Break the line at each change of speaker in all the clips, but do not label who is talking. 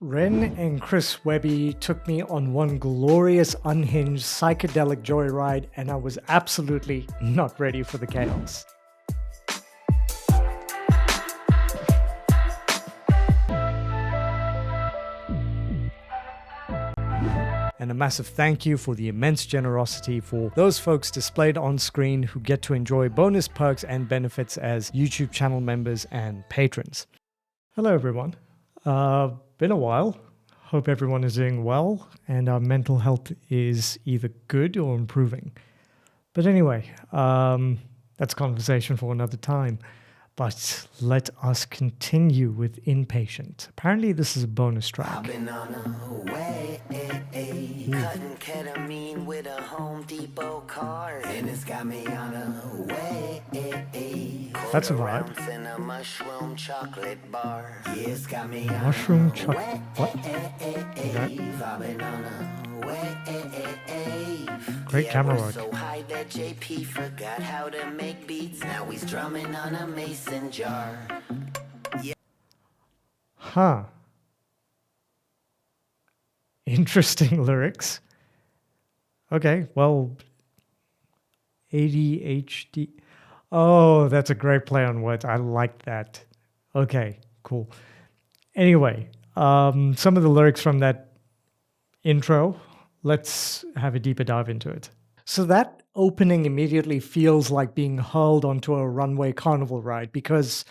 Ren and Chris Webby took me on one glorious, unhinged, psychedelic joyride, and I was absolutely not ready for the chaos. And a massive thank you for the immense generosity for those folks displayed on screen who get to enjoy bonus perks and benefits as YouTube channel members and patrons. Hello everyone. Been a while. Hope everyone is doing well and our mental health is either good or improving. But anyway, that's a conversation for another time. But let us continue with Inpatient. Apparently this is a bonus track.
I've been on a way, cutting ketamine with a Home Depot card, and it's got me on a way.
That's a vibe.
In a mushroom chocolate bar. Yeah, it's got me on
Mushroom chocolate. What?
Okay. I've been on a way.
Great camera work.
So high that JP forgot how to make beats. Now he's drumming on a mason jar. Yeah.
Huh. Interesting lyrics. Okay, well, ADHD. Oh, that's a great play on words. I like that. Okay, cool. Anyway, some of the lyrics from that intro, let's have a deeper dive into it. So that opening immediately feels like being hurled onto a runway carnival ride because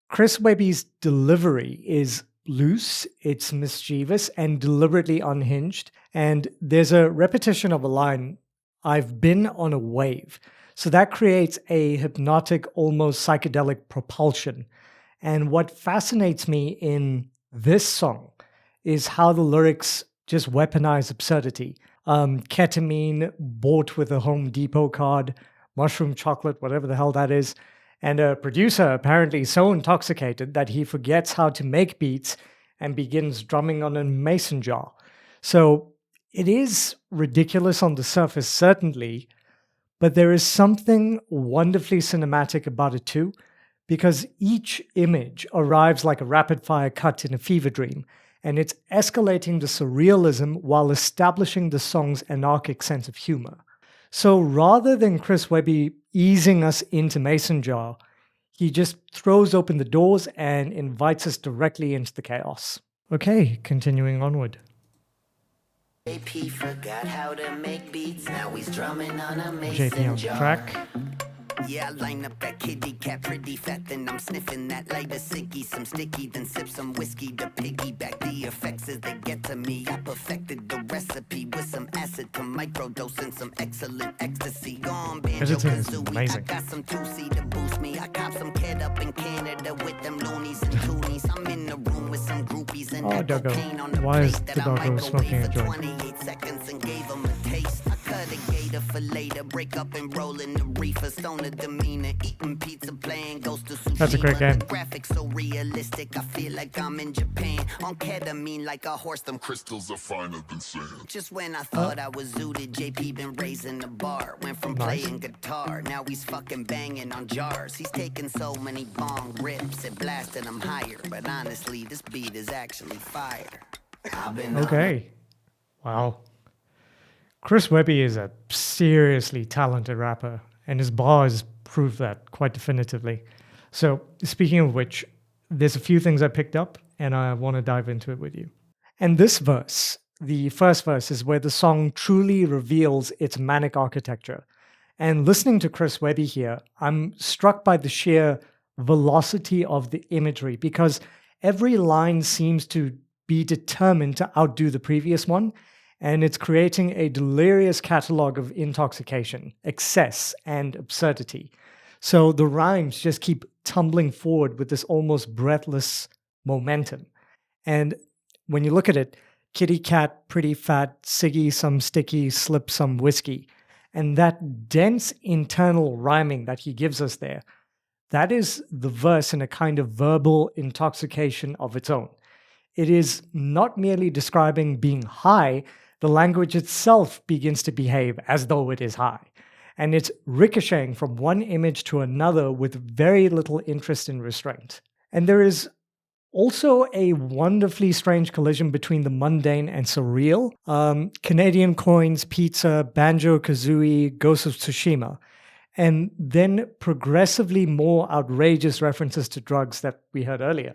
Chris Webby's delivery is loose, it's mischievous, and deliberately unhinged. And there's a repetition of a line, "I've been on a wave." So that creates a hypnotic, almost psychedelic propulsion. And what fascinates me in this song is how the lyrics just weaponize absurdity. Ketamine bought with a Home Depot card, mushroom chocolate, whatever the hell that is. And a producer apparently so intoxicated that he forgets how to make beats and begins drumming on a mason jar. So it is ridiculous on the surface, certainly, but there is something wonderfully cinematic about it too, because each image arrives like a rapid-fire cut in a fever dream, and it's escalating the surrealism while establishing the song's anarchic sense of humor. So rather than Chris Webby easing us into Mason Jar, he just throws open the doors and invites us directly into the chaos. Okay, continuing onward.
JP forgot how to make beats. Now he's drumming on a
JP
mason
on the
jar.
track.
Yeah, I line up that kitty cat pretty fat, then I'm sniffing that lighter ciggy, some sticky, then sip some whiskey to piggyback the effects as they get to me. I perfected the recipe with some acid to microdose and some excellent ecstasy. Gone banjo
Editing is
kazooie.
amazing.
I got some 2C to boost me. I cop some kid up in Canada with them loonies and toonies. I'm in the room with some groupies and that
Doggo.
cocaine on the
Why is
plate that
the
I
doggo smoking a
microwave for
joint?
28 seconds and gave him a taste. I cut a gator for later, break up and roll in the reefer, stoner demeanor, eating pizza, playing Ghost of Tsushima.
That's a great game.
The graphics so realistic, I feel like I'm in Japan. On ketamine like a horse, them
Crystals are finer than sand.
just when I thought I was zooted, JP been raising the bar. Went from
Nice.
playing guitar, now he's fucking banging on jars. He's taking so many bong rips, it blasted him higher. But honestly, this beat is actually fire. I've been
Okay. Wow. Chris Webby is a seriously talented rapper, and his bars prove that quite definitively. So, speaking of which, there's a few things I picked up, and I want to dive into it with you. And this verse, the first verse, is where the song truly reveals its manic architecture. And listening to Chris Webby here, I'm struck by the sheer velocity of the imagery, because every line seems to be determined to outdo the previous one, and it's creating a delirious catalog of intoxication, excess, and absurdity. So the rhymes just keep tumbling forward with this almost breathless momentum. And when you look at it, kitty cat, pretty fat, ciggy, some sticky, slip some whiskey. And that dense internal rhyming that he gives us there, that is the verse in a kind of verbal intoxication of its own. It is not merely describing being high, the language itself begins to behave as though it is high. And it's ricocheting from one image to another with very little interest in restraint. And there is Also, a wonderfully strange collision between the mundane and surreal. Canadian coins, pizza, Banjo-Kazooie, Ghost of Tsushima. And then progressively more outrageous references to drugs that we heard earlier.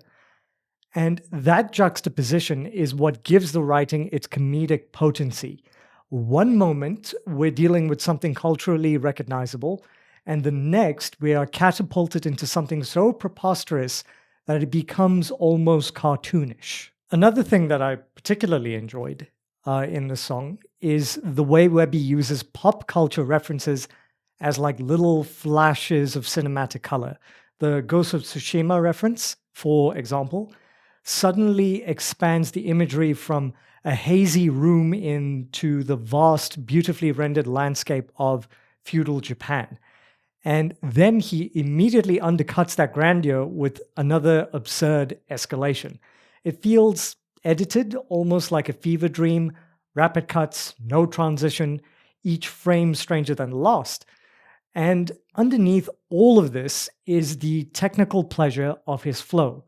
And that juxtaposition is what gives the writing its comedic potency. One moment, we're dealing with something culturally recognizable, and the next, we are catapulted into something so preposterous that it becomes almost cartoonish. Another thing that I particularly enjoyed in the song is the way Webby uses pop culture references as like little flashes of cinematic color. The Ghost of Tsushima reference, for example, suddenly expands the imagery from a hazy room into the vast, beautifully rendered landscape of feudal Japan. And then he immediately undercuts that grandeur with another absurd escalation. It feels edited, almost like a fever dream, rapid cuts, no transition, each frame stranger than the last. And underneath all of this is the technical pleasure of his flow.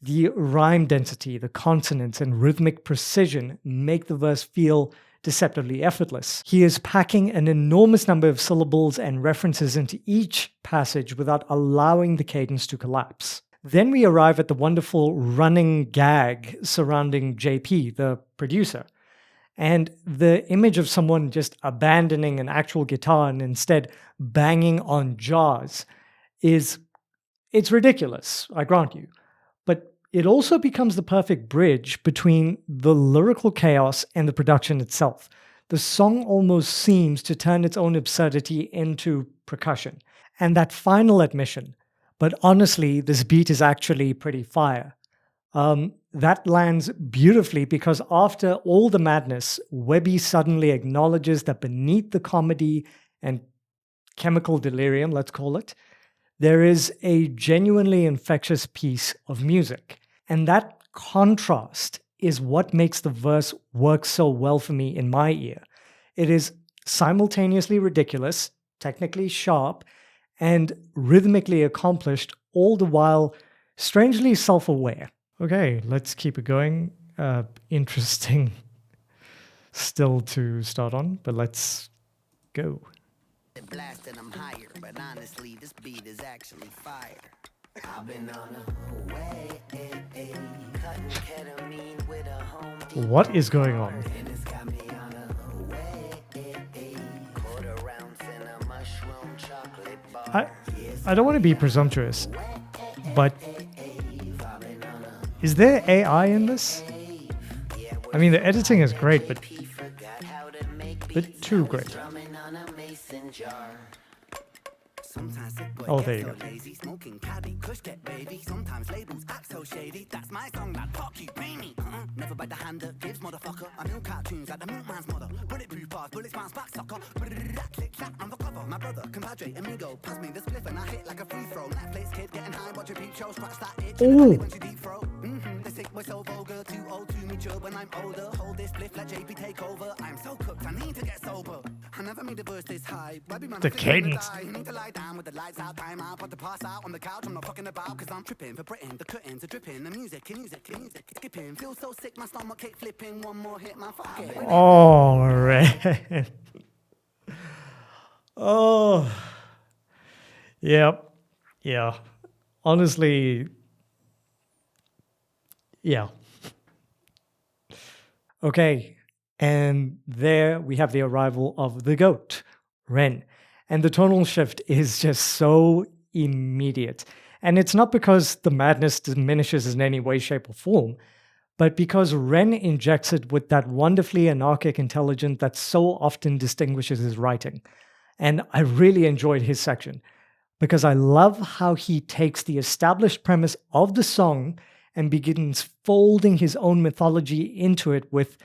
The rhyme density, the consonants, and rhythmic precision make the verse feel deceptively effortless. He is packing an enormous number of syllables and references into each passage without allowing the cadence to collapse. Then we arrive at the wonderful running gag surrounding JP, the producer. And the image of someone just abandoning an actual guitar and instead banging on jars it's ridiculous, I grant you. But it also becomes the perfect bridge between the lyrical chaos and the production itself. The song almost seems to turn its own absurdity into percussion. And that final admission, but honestly, this beat is actually pretty fire. That lands beautifully because after all the madness, Webby suddenly acknowledges that beneath the comedy and chemical delirium, let's call it, there is a genuinely infectious piece of music. And that contrast is what makes the verse work so well for me in my ear. It is simultaneously ridiculous, technically sharp, and rhythmically accomplished, all the while strangely self-aware. Okay, let's keep it going. Interesting still to start on, but let's go.
Blasting them higher, but honestly, this beat is actually fire. I've been on a way, cutting ketamine with a home.
What is going on?
And it's got me on a way, quarter ounce in a mushroom chocolate bar.
I don't want to be presumptuous, but is there AI in this? I mean, the editing is great, but too great. Oh, there you go.
Smoking caddy, kush get baby. Sometimes labels act so shady. That's my song, like fuck you, pay me. Never bite the hand that gives, motherfucker. I know cartoons like the Milkman's mother. Bulletproof bars, bullets bounce back, sucker. Click, clap, I'm the cover. My brother, compadre, amigo. Pass me the spliff and I hit like a free throw. Netflix kid getting high, watch a peep show. Scratch that itch.
Ooh.
When you deep throat. The sick boy so vulgar, too old, too mature. When I'm older, hold this spliff, let JP take over. I'm so cooked, I need to get sober. I never made a verse this high.
The cadence.
You need to lie down with the lights out, time out, put the pass out on the couch. I'm not fucking about, cause I'm tripping for Britain. The curtains are dripping, the music, skipping. Feel so sick, my stomach kick flipping. One more hit, my fucking.
Oh, right. Oh. Yep. Yeah. Honestly. Yeah. Okay. And there we have the arrival of the goat, Ren. And the tonal shift is just so immediate. And it's not because the madness diminishes in any way, shape, or form, but because Ren injects it with that wonderfully anarchic intelligence that so often distinguishes his writing. And I really enjoyed his section because I love how he takes the established premise of the song and begins folding his own mythology into it with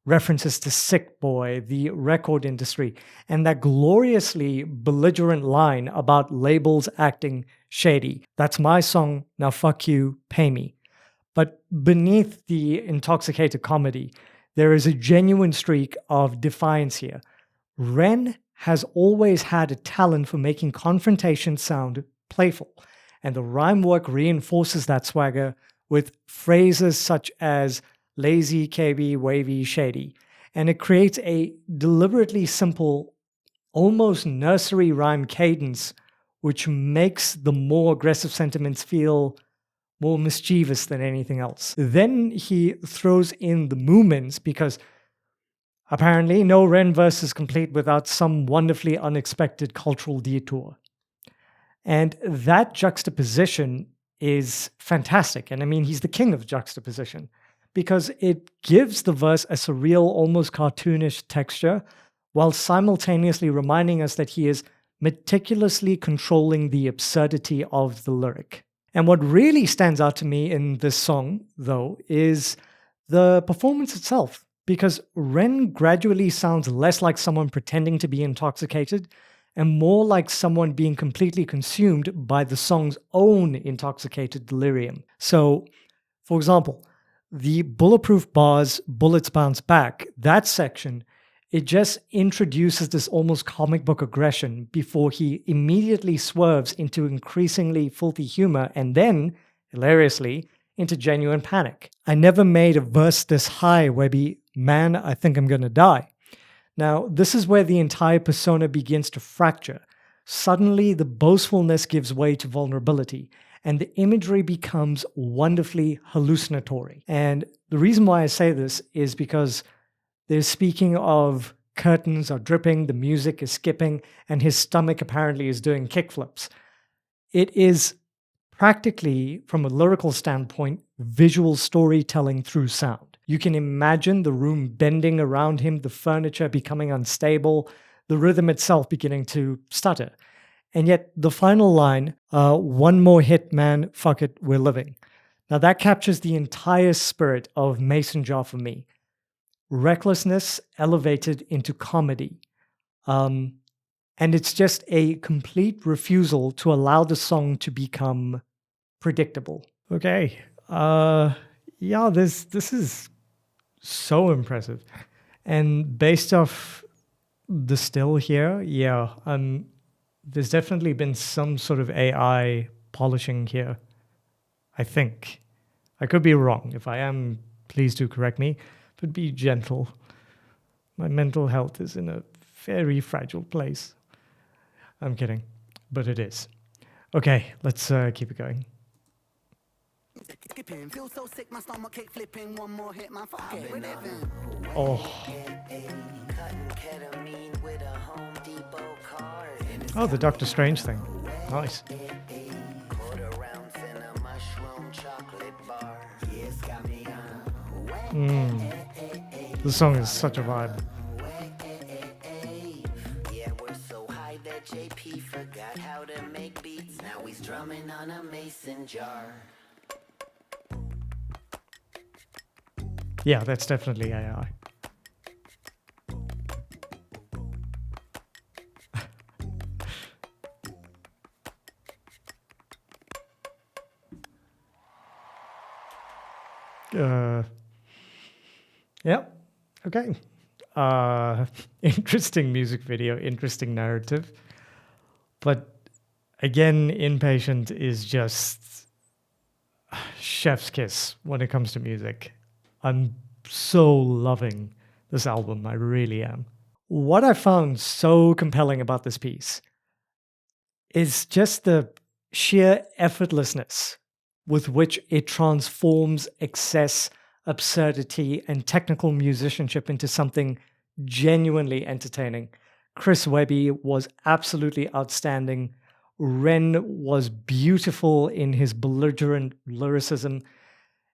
references to Sick Boi, the record industry, and that gloriously belligerent line about labels acting shady. That's my song, now fuck you, pay me. But beneath the intoxicated comedy, there is a genuine streak of defiance here. Ren has always had a talent for making confrontation sound playful, and the rhyme work reinforces that swagger with phrases such as lazy, KB, wavy, shady. And it creates a deliberately simple, almost nursery rhyme cadence, which makes the more aggressive sentiments feel more mischievous than anything else. Then he throws in the movements because apparently no Ren verse is complete without some wonderfully unexpected cultural detour. And that juxtaposition is fantastic. And I mean, he's the king of juxtaposition because it gives the verse a surreal, almost cartoonish texture while simultaneously reminding us that he is meticulously controlling the absurdity of the lyric. And what really stands out to me in this song, though, is the performance itself, because Ren gradually sounds less like someone pretending to be intoxicated and more like someone being completely consumed by the song's own intoxicated delirium. So, for example, the bulletproof bars, bullets bounce back, that section, it just introduces this almost comic book aggression before he immediately swerves into increasingly filthy humor and then, hilariously, into genuine panic. I never made a verse this high, Webby. Man, I think I'm gonna die. Now, this is where the entire persona begins to fracture. Suddenly, the boastfulness gives way to vulnerability, and the imagery becomes wonderfully hallucinatory. And the reason why I say this is because they're speaking of curtains are dripping, the music is skipping, and his stomach apparently is doing kickflips. It is practically, from a lyrical standpoint, visual storytelling through sound. You can imagine the room bending around him, the furniture becoming unstable, the rhythm itself beginning to stutter. And yet the final line, one more hit, man, fuck it, we're living. Now that captures the entire spirit of Mason Jar for me. Recklessness elevated into comedy. And it's just a complete refusal to allow the song to become predictable. Okay. Yeah, this is so impressive. And based off the still here, yeah, there's definitely been some sort of AI polishing here, I think. I could be wrong. If I am, please do correct me, but be gentle. My mental health is in a very fragile place. I'm kidding, but it is. Okay, let's keep it going.
Skipping, feel so sick, my stomach kick flipping. One more hit, my fuck it, we're living.
Oh, the Doctor Strange thing. Nice. The song is such a vibe.
Yeah, we're so high that JP forgot how to make beats. Now he's drumming on a mason jar.
Yeah, that's definitely AI. Yeah, okay. Interesting music video, interesting narrative. But again, Inpatient is just chef's kiss when it comes to music. I'm so loving this album, I really am. What I found so compelling about this piece is just the sheer effortlessness with which it transforms excess, absurdity, and technical musicianship into something genuinely entertaining. Chris Webby was absolutely outstanding. Ren was beautiful in his belligerent lyricism.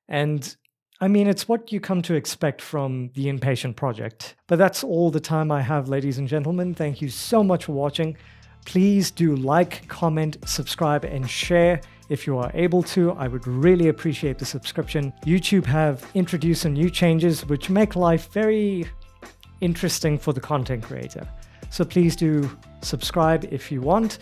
And I mean, it's what you come to expect from the Inpatient project. But that's all the time I have, ladies and gentlemen. Thank you so much for watching. Please do like, comment, subscribe, and share if you are able to. I would really appreciate the subscription. YouTube have introduced some new changes which make life very interesting for the content creator. So please do subscribe if you want,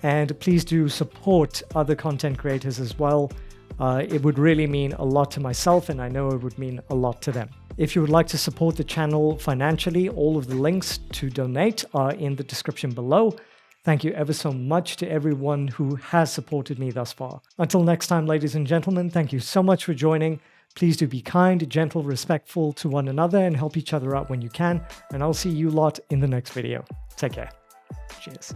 and please do support other content creators as well. It would really mean a lot to myself, and I know it would mean a lot to them. If you would like to support the channel financially, all of the links to donate are in the description below. Thank you ever so much to everyone who has supported me thus far. Until next time, ladies and gentlemen, thank you so much for joining. Please do be kind, gentle, respectful to one another, and help each other out when you can. And I'll see you lot in the next video. Take care. Cheers.